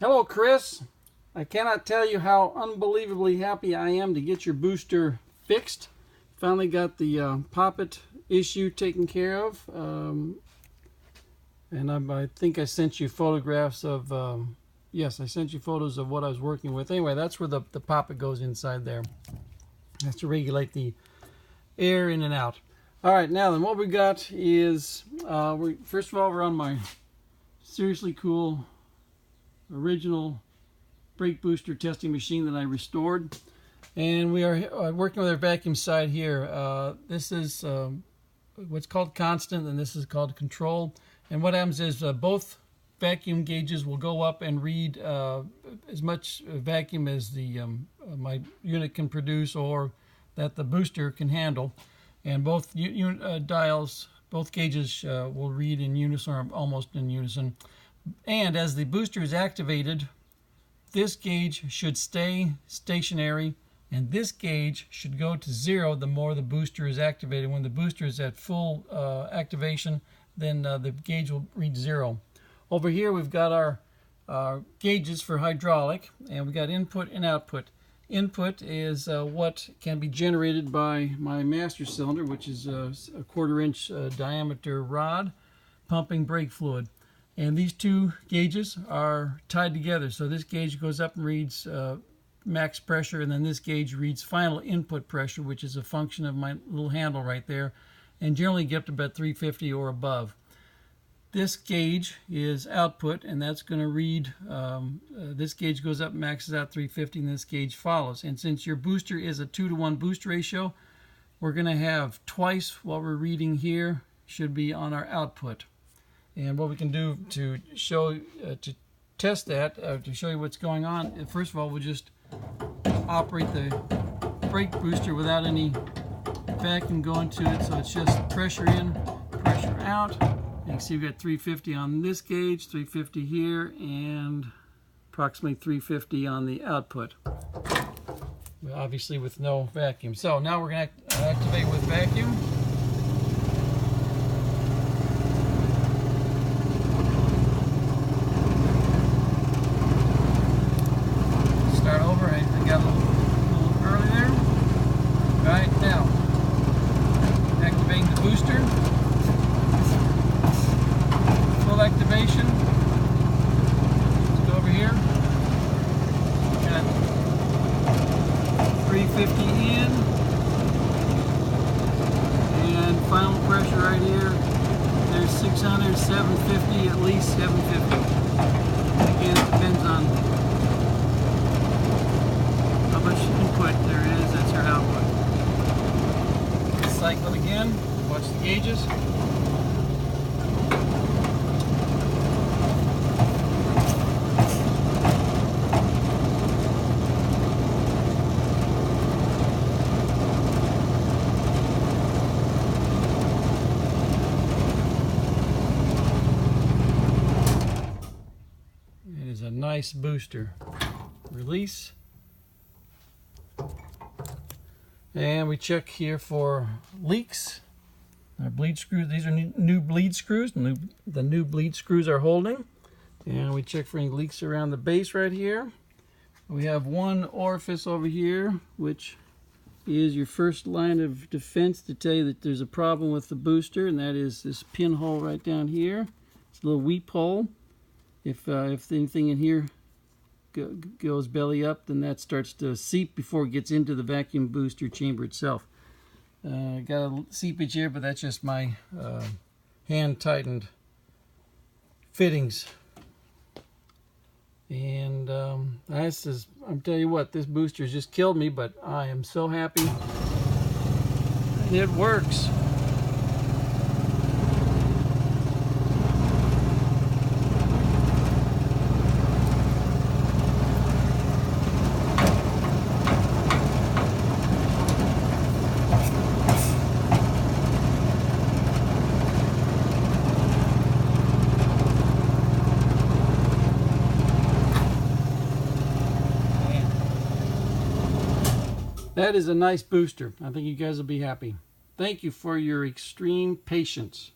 Hello, Chris. I cannot tell you how unbelievably happy I am to get your booster fixed. Finally got the poppet issue taken care of. I think I sent you photographs of, yes, I sent you photos of what I was working with. Anyway, that's where the poppet goes inside there. That's to regulate the air in and out. All right, now then what we got is, first of all, we're on my seriously cool original brake booster testing machine that I restored, and we are working with our vacuum side here. This is what's called constant, and this is called control. And what happens is both vacuum gauges will go up and read as much vacuum as the my unit can produce, or that the booster can handle. And both dials, both gauges will read in unison, or almost in unison. And as the booster is activated, this gauge should stay stationary, and this gauge should go to 0 the more the booster is activated. When the booster is at full activation, then the gauge will read 0. Over here we've got our gauges for hydraulic, and we've got input and output. Input is what can be generated by my master cylinder, which is a 1/4 inch diameter rod pumping brake fluid. And these two gauges are tied together. So this gauge goes up and reads max pressure, and then this gauge reads final input pressure, which is a function of my little handle right there, and generally get up to about 350 or above. This gauge is output, and that's going to read, this gauge goes up, maxes out 350, and this gauge follows. And since your booster is a 2-to-1 boost ratio, we're going to have twice what we're reading here should be on our output. And what we can do to show, to test that, to show you what's going on, first of all, we'll just operate the brake booster without any vacuum going to it. So it's just pressure in, pressure out. You can see we've got 350 on this gauge, 350 here, and approximately 350 on the output. Obviously with no vacuum. So now we're going to activate with vacuum. Start over. I got a little early there. All right, now activating the booster. Full activation. Let's go over here. Got 350 in, and final pressure right here. There's 600, 750, at least 750. Again, it depends on how much input there is. That's your output. Cycle it again. Watch the gauges. It is a nice booster. Release. And we check here for leaks. Our bleed screws, these are new bleed screws. The new bleed screws are holding. And we check for any leaks around the base right here. We have one orifice over here, which is your first line of defense to tell you that there's a problem with the booster, and that is this pinhole right down here. It's a little weep hole. If anything in here goes belly up, then that starts to seep before it gets into the vacuum booster chamber itself. Got a seepage here, but that's just my hand tightened fittings. And I'm telling you what, this booster has just killed me, but I am so happy. And it works. That is a nice booster. I think you guys will be happy. Thank you for your extreme patience.